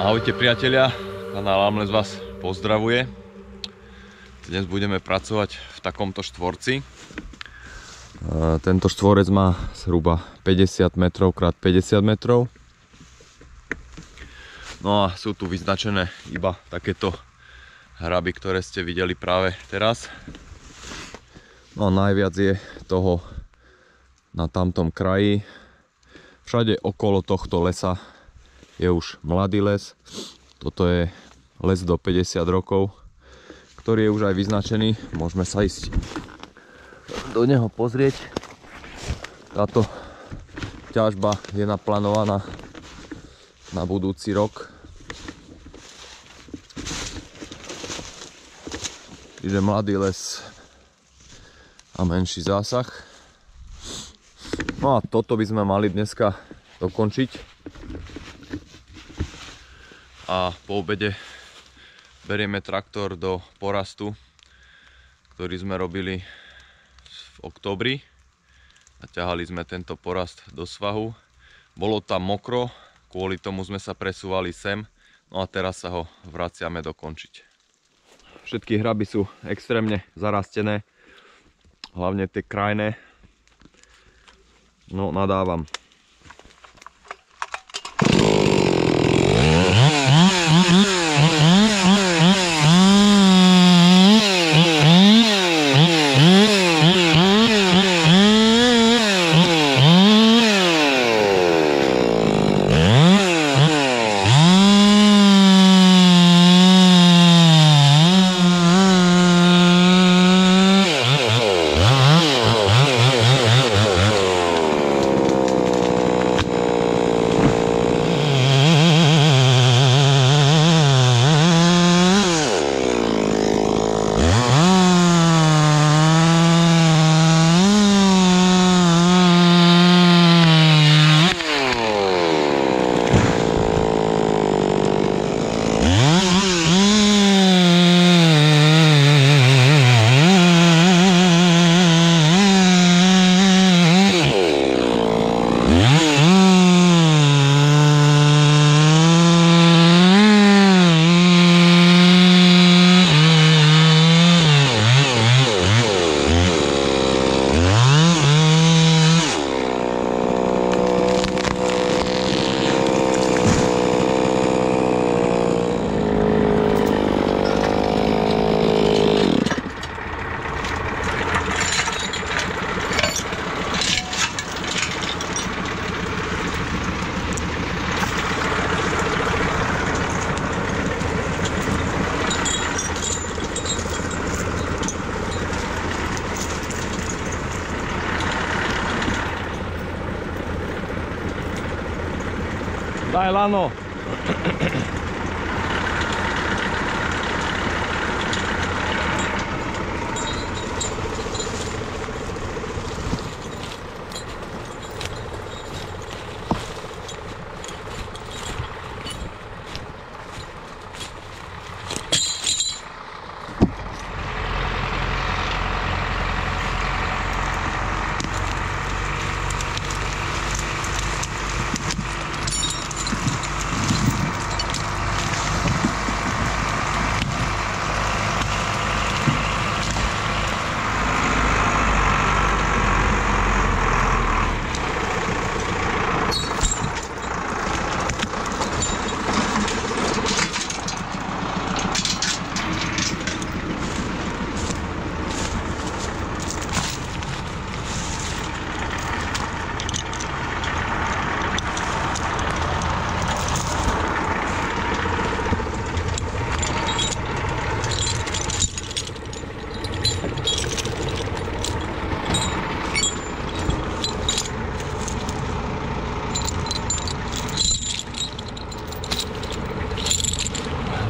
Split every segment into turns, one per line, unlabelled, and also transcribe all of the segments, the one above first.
Ahojte priatelia, kanál Amles vás pozdravuje. Dnes budeme pracovať v takomto štvorci. Tento štvorec má zhruba 50 metrov x 50 metrov. No a sú tu vyznačené iba takéto hraby, ktoré ste videli práve teraz. No a najviac je toho na tamtom kraji. Všade okolo tohto lesa je už mladý les. Toto je les do 50 rokov, ktorý je už aj vyznačený. Môžeme sa ísť do neho pozrieť. Táto ťažba je naplánovaná na budúci rok. Čiže mladý les a menší zásah. No a toto by sme mali dneska dokončiť. A po obede berieme traktor do porastu, ktorý sme robili v októbri. Naťahali sme tento porast do svahu. Bolo tam mokro, kvôli tomu sme sa presúvali sem. No a teraz sa ho vraciame dokončiť. Všetky hraby sú extrémne zarastené, hlavne tie krajné. No, nadávam. Daj lano.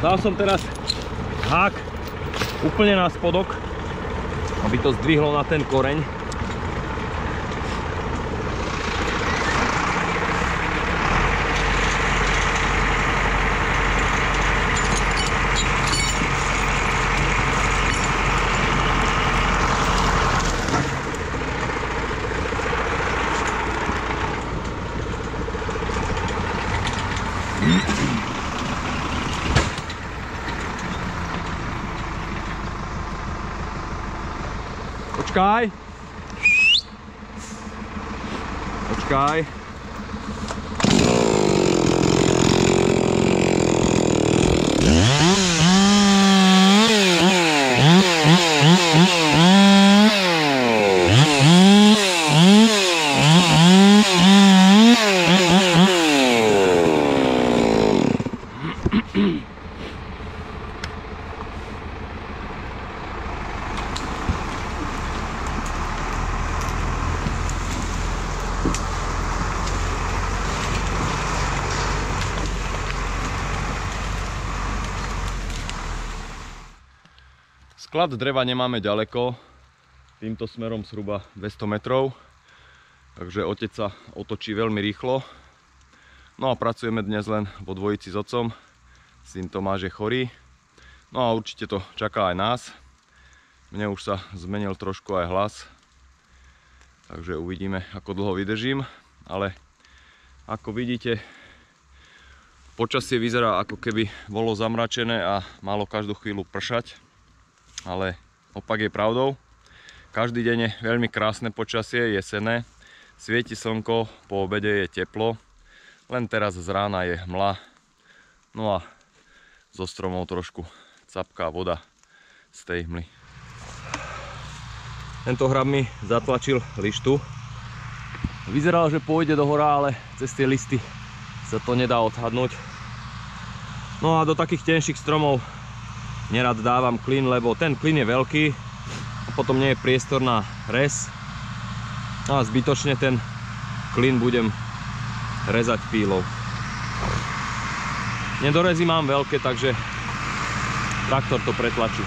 Dal som teraz hák úplne na spodok, aby to zdvihlo na ten koreň. Počkaj. Počkaj. Sklad dreva nemáme ďaleko, týmto smerom zhruba 200 metrov, takže otec sa otočí veľmi rýchlo. No a pracujeme dnes len vo dvojici s otcom, syn Tomáš je chorý, no a určite to čaká aj nás. Mne už sa zmenil trošku aj hlas, takže uvidíme, ako dlho vydržím, ale ako vidíte, počasie vyzerá, ako keby bolo zamračené a malo každú chvíľu pršať. Ale opak je pravdou. Každý deň je veľmi krásne počasie, jesenné. Svieti slnko, po obede je teplo. Len teraz z rána je hmla. No a zo stromov trošku capká voda z tej hmly. Tento hrab mi zatlačil lištu. Vyzeralo, že pôjde do hora, ale cez tie listy sa to nedá odhadnúť. No a do takých tenších stromov nerad dávam klin, lebo ten klin je veľký a potom nie je priestor na rez. No a zbytočne ten klin budem rezať pílou. Nedorezy mám veľké, takže traktor to pretlačí.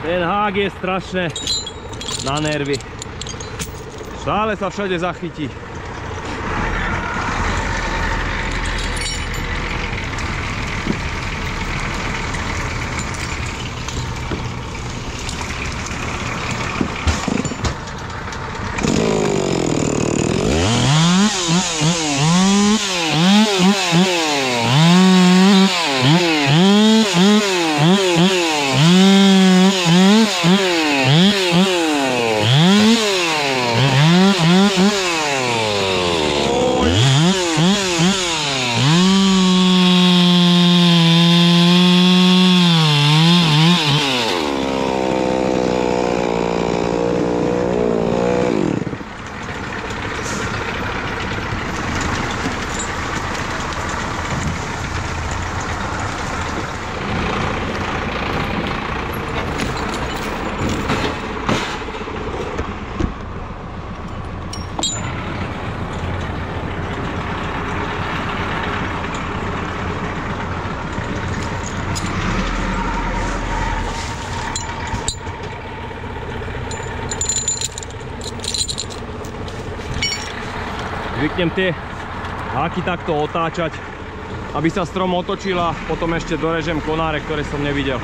Ten hák je strašne na nervy. Stále sa všade zachytí. Zvyknem tie háky takto otáčať, aby sa strom otočil a potom ešte dorežem konáre, ktoré som nevidel.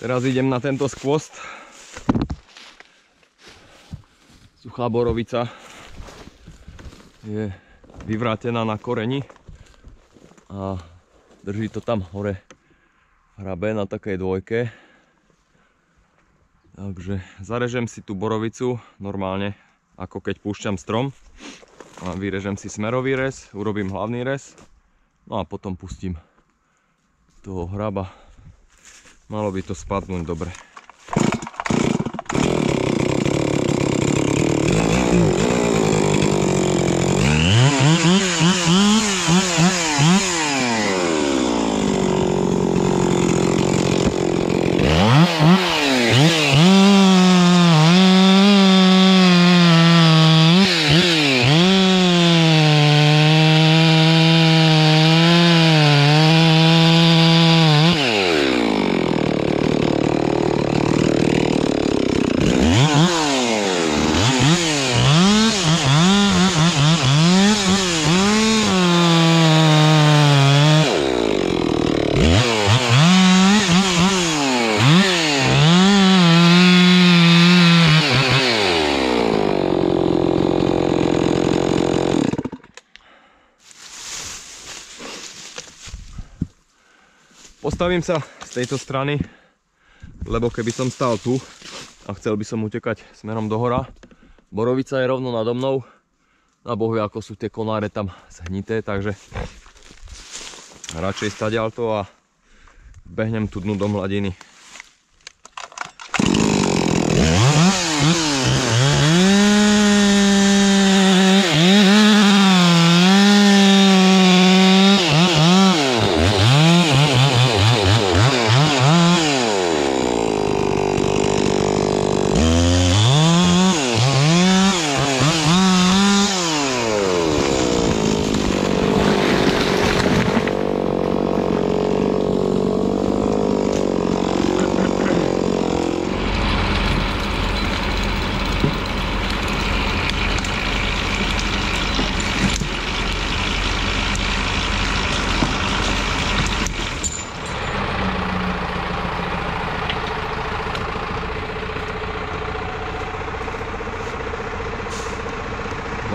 Teraz idem na tento skvost. Suchá borovica je vyvrátená na koreni a drží to tam hore hrabe na takej dvojke. Takže zarežem si tú borovicu normálne, ako keď púšťam strom. A vyrežem si smerový rez, urobím hlavný rez. No a potom pustím toho hraba. Malo by to spadnúť dobre. Postavím sa z tejto strany, lebo keby som stál tu a chcel by som utekať smerom dohora, borovica je rovno nado mnou, a boh vie, ako sú tie konáre tam zhnité, takže radšej stadiaľto a behnem tu dnu do mladiny.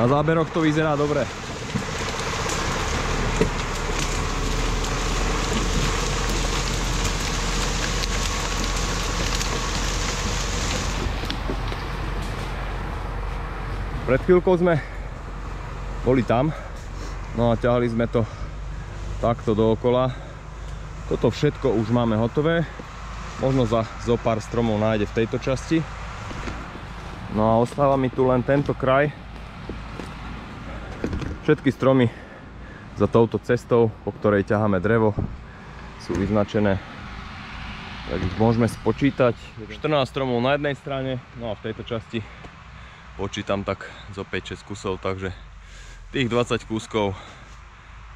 Na záberoch to vyzerá dobre. Pred chvíľkou sme boli tam, no a ťahali sme to takto dookola. Toto všetko už máme hotové. Možno za zo pár stromov nájde v tejto časti. No a ostáva mi tu len tento kraj. Všetky stromy za touto cestou, po ktorej ťaháme drevo, sú vyznačené. Tak ich môžeme spočítať. 14 stromov na jednej strane, no a v tejto časti počítam tak zo 5-6 kusov, takže tých 20 kúskov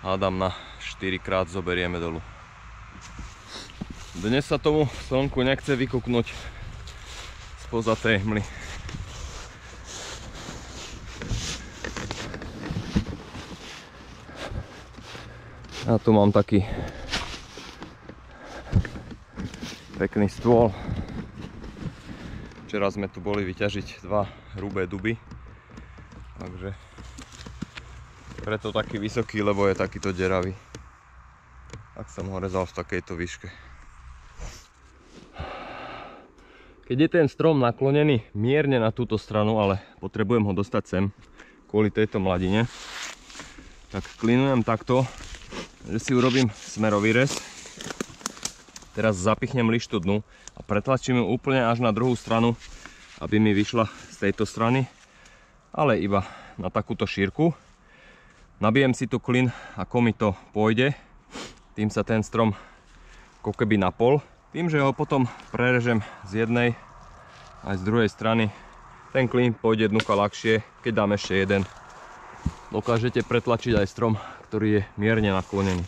hádam na 4 krát zoberieme dolu. Dnes sa tomu slnku nechce vykúknuť spoza tej hmly. A tu mám taký pekný stôl. Včera sme tu boli vyťažiť 2 hrubé duby, takže preto taký vysoký, lebo je takýto deravý. Tak som ho rezal v takejto výške. Keď je ten strom naklonený mierne na túto stranu, ale potrebujem ho dostať sem kvôli tejto mladine, tak klinujem takto, že si urobím smerový rez. Teraz zapichnem lištu dnu a pretlačím ju úplne až na druhú stranu, aby mi vyšla z tejto strany, ale iba na takúto šírku. Nabijem si tu klin, ako mi to pôjde. Tým sa ten strom ako keby napol. Tým, že ho potom prerežem z jednej aj z druhej strany, ten klin pôjde dnuka ľahšie. Keď dám ešte jeden, dokážete pretlačiť aj strom, ktorý je mierne naklonený.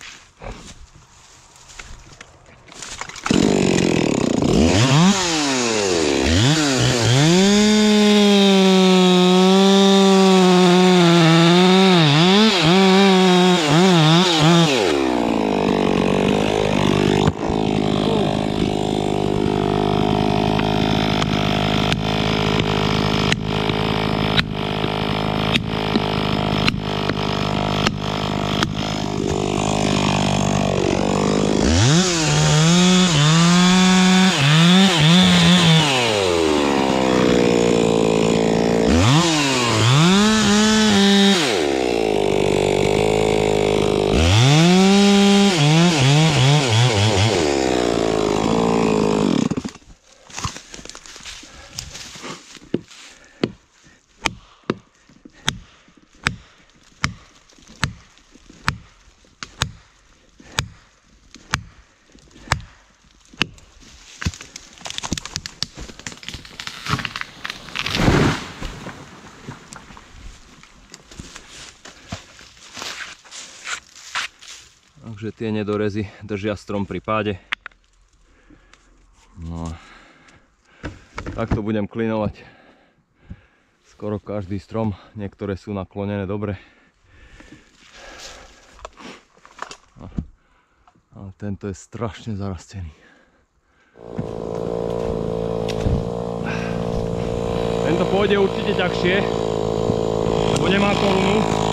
Takže tie nedorezy držia strom pri páde. No a takto budem klinovať skoro každý strom. Niektoré sú naklonené dobre. Ale tento je strašne zarastený. Tento pôjde určite ťažšie, lebo nemá korunu.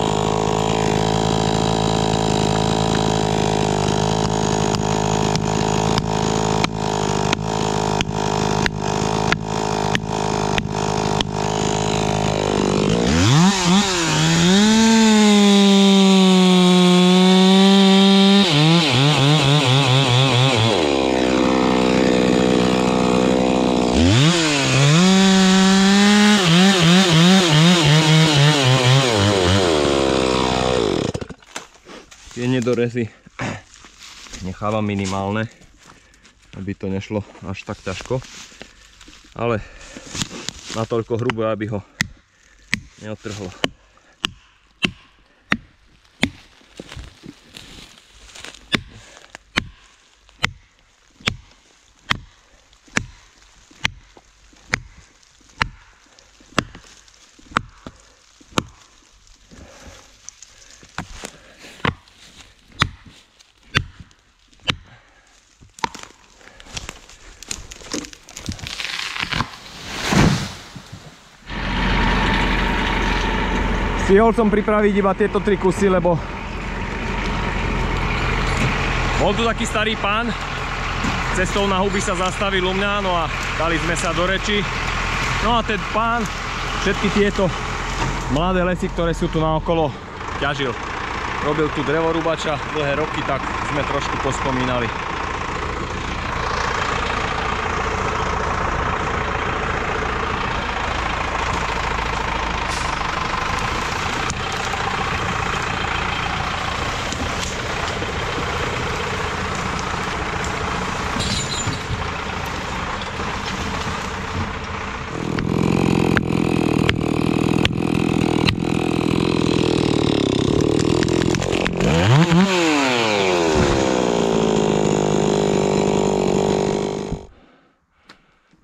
Tie nedorezy nechávam minimálne, aby to nešlo až tak ťažko, ale natoľko hrubé, aby ho neodtrhlo. Stihol som pripraviť iba tieto 3 kusy, lebo bol tu taký starý pán, cestou na huby sa zastavil u mňa, no a dali sme sa do reči. No a ten pán všetky tieto mladé lesy, ktoré sú tu naokolo, ťažil. Robil tu drevorúbača dlhé roky, tak sme trošku pospomínali.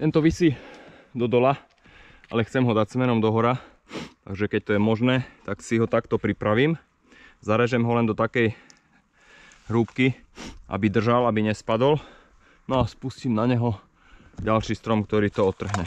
Tento visí do dola, ale chcem ho dať smerom do hora, takže keď to je možné, tak si ho takto pripravím. Zarežem ho len do takej hrúbky, aby držal, aby nespadol. No a spustím na neho ďalší strom, ktorý to odtrhne.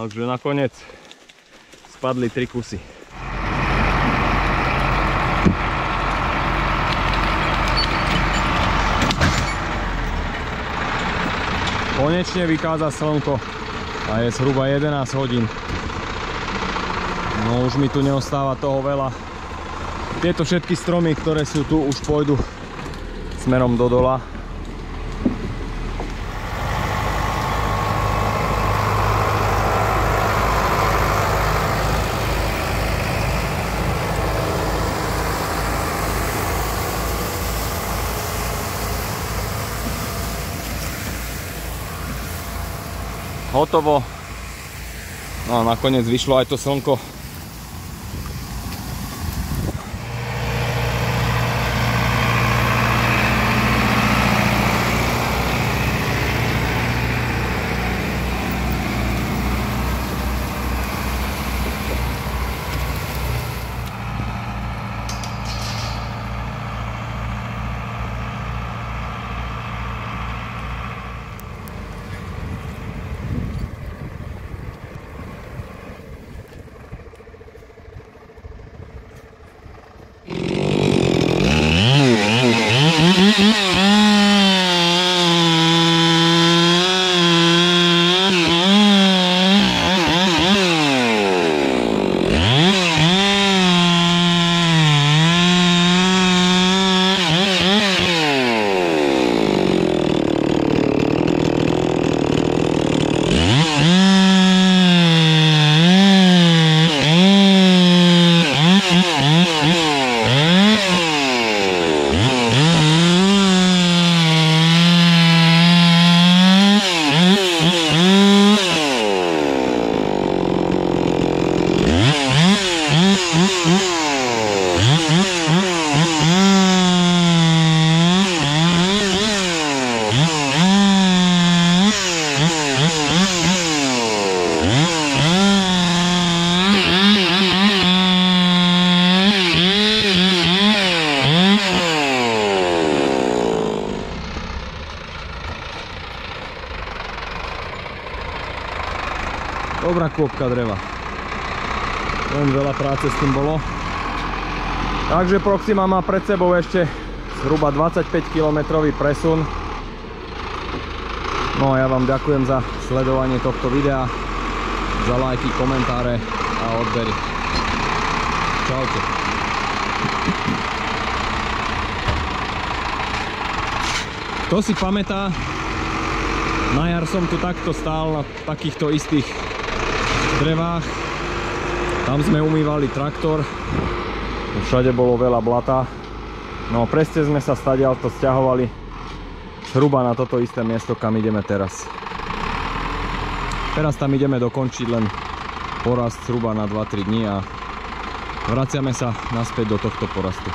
Takže nakoniec spadli 3 kusy. Konečne vychádza slnko a je zhruba 11 hodín. No už mi tu neostáva toho veľa. Tieto všetky stromy, ktoré sú tu, už pôjdu smerom do dola. Hotovo. No a nakoniec vyšlo aj to slnko. Dobrá kôpka dreva. Len veľa práce s tým bolo. Takže Proxima má pred sebou ešte zhruba 25 km presun. No a ja vám ďakujem za sledovanie tohto videa, za lajky, komentáre a odbery. Čaute. Kto si pamätá, na jar som tu takto stál na takýchto istých drevách. Tam sme umývali traktor. Všade bolo veľa blata. No presne sme sa stadiaľto sťahovali zhruba na toto isté miesto, kam ideme teraz. Teraz tam ideme dokončiť len porast zhruba na 2-3 dní a vraciame sa naspäť do tohto porastu.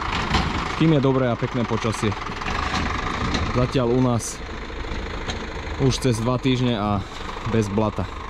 Kým je dobré a pekné počasie. Zatiaľ u nás už cez 2 týždne a bez blata.